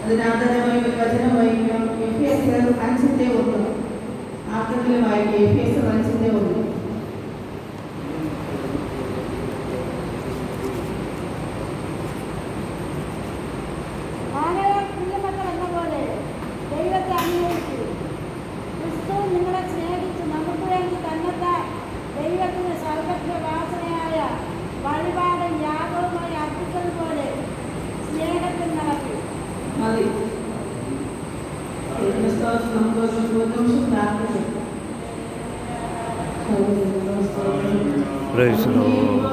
അതിനാദരമായി ഒരു വചനം വായിക്കാം. എഫേസ്യർ 5:1. ആർക്കെങ്കിലും വായിക്കാം. എഫേസ്യർ 5:1. Praise the Lord.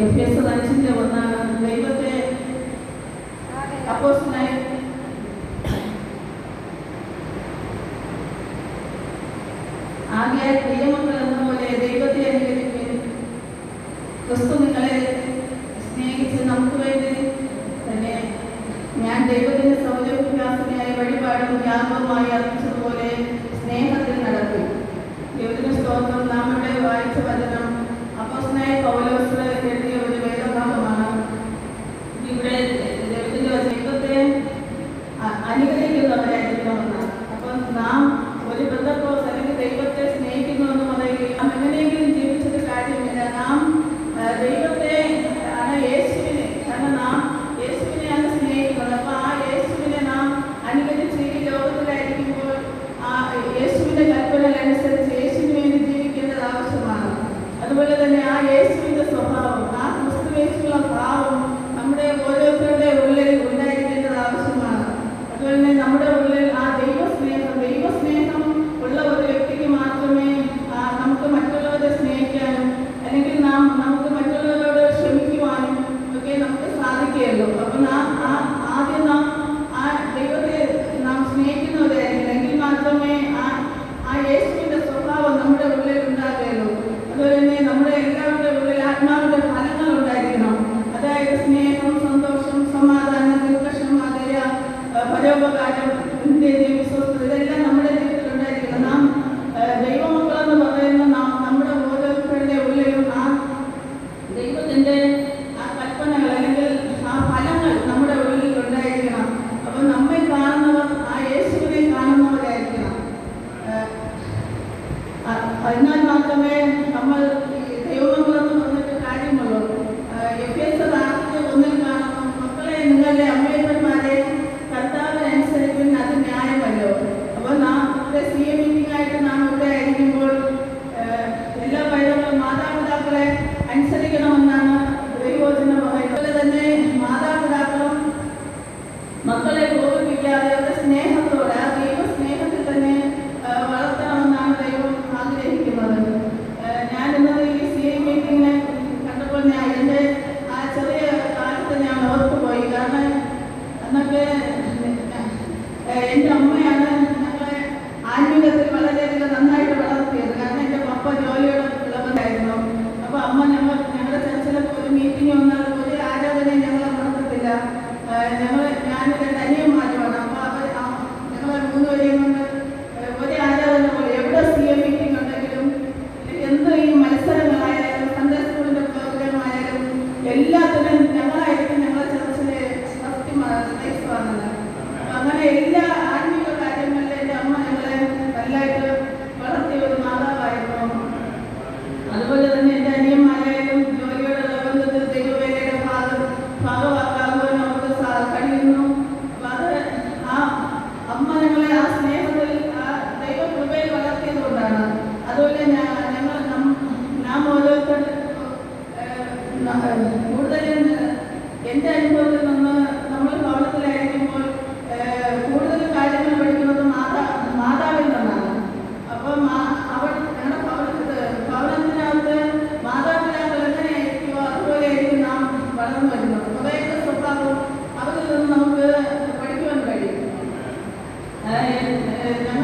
എഫേസ്യർ 5:1 ദൈവത്തെ അപ്പോസ്തലനായ ആകയാൽ പ്രിയമക്കൾ എന്ന പോലെ ദൈവത്തെ അനുകരിപ്പിൻ. ക്രിസ്തു നിങ്ങളെ സ്നേഹിച്ച് നമുക്ക് വേണ്ടി തന്നെ ഞാൻ ദൈവത്തിന്റെ സൗരഭ്യാസനയായ വഴിപാടും യാഗവുമായി അർപ്പിച്ചതുപോലെ സ്നേഹത്തിൽ നടക്കും. ദൈവത്തിന്റെ സ്തോത്രം. നാം ഇവിടെ വായിച്ച വചനം അപ്പോസ്തലനായ പൗലോസ് എഴുതിയ ഒരു വേദഭാഗമാണ്. ഇവിടെ ദൈവത്തെ അനുഗ്രഹിക്കുന്നവരായിരിക്കണമെന്നാണ്. അപ്പം നാം ഒരു ബന്ധക്കോസ് അല്ലെങ്കിൽ ദൈവത്തെ സ്നേഹിക്കുന്നു എന്ന് പറയുകയും എങ്ങനെയെങ്കിലും ജീവിച്ചത് കാര്യമില്ല. നാം ദൈവത്തെ യേശുവിനെ, കാരണം നാം യേശുവിനെയാണ് സ്നേഹിക്കുന്നത്. അപ്പൊ ആ യേശുവിനെ നാം അനുകരിച്ച് ഈ ലോകത്തിലായിരിക്കുമ്പോൾ ആ യേശുവിന്റെ കൽപ്പനകളനുസരിച്ച് യേശുവിന് വേണ്ടി ജീവിക്കേണ്ടത് ആവശ്യമാണ്. അതുപോലെ തന്നെ ആ യേശുവിന്റെ സ്വഭാവം, ആ ക്രിസ്തുവേശുള്ള ഭാവം നമ്മുടെ ഓരോരുത്തരുടെ ഉള്ളിൽ ഉണ്ടായിരിക്കേണ്ടത് ആവശ്യമാണ്. അതുപോലെ തന്നെ നമ്മുടെ ഉള്ളിൽ ആ ദൈവസ്നേഹം ഉള്ള ഒരു വ്യക്തിക്ക് മാത്രമേ നമുക്ക് മറ്റുള്ളവരെ സ്നേഹിക്കാനും അല്ലെങ്കിൽ നമുക്ക് മറ്റുള്ളവരോട് ക്ഷമിക്കുവാനും ഒക്കെ നമുക്ക് സാധിക്കുകയുള്ളൂ. അപ്പം ആദ്യം നാം ആ ദൈവത്തെ നാം സ്നേഹിക്കുന്നവരായിരിക്കണം. എങ്കിൽ മാത്രമേ ആ യേശുവിന്റെ സ്വഭാവം നമ്മുടെ ഉള്ളിൽ ഉണ്ടാകുകയുള്ളൂ. അതുപോലെ തന്നെ നമ്മുടെ എല്ലാവരുടെ ഉള്ളിൽ ആത്മാവിന്റെ ഫലങ്ങൾ ഉണ്ടായിരിക്കണം. അതായത് സ്നേഹം, സന്തോഷം, സമാധാനം, ദീർഘക്ഷമ, ദയ, പരോപകാരം, വിശ്വസ്തത, ഇതെല്ലാം നമ്മുടെ ജീവിതത്തിൽ ഉണ്ടായിരിക്കണം. നാം ദൈവമക്കളെന്ന് പറയുന്ന നമ്മുടെ ഓരോരുത്തരുടെ ഉള്ളിലും ആ ദൈവത്തിന്റെ ആ കൽപ്പനകൾ അല്ലെങ്കിൽ ആ ഫലങ്ങൾ നമ്മുടെ ഉള്ളിൽ ഉണ്ടായിരിക്കണം. അപ്പം നമ്മെ കാണുന്നവർ ആ യേശുവിനെ കാണുന്നവരായിരിക്കണം. അതിനാൽ മാത്രമേ നമ്മൾ ദൈവമക്കളെന്ന് പറഞ്ഞിട്ട് കാര്യമുള്ളൂ. എഫേസ്യർ 6:1 കാണുന്നു, മക്കളെ നിങ്ങളുടെ അമ്മയപ്പന്മാരെ കർത്താവിനനുസരിപ്പിൻ, അത് ന്യായമല്ല. വരുന്ന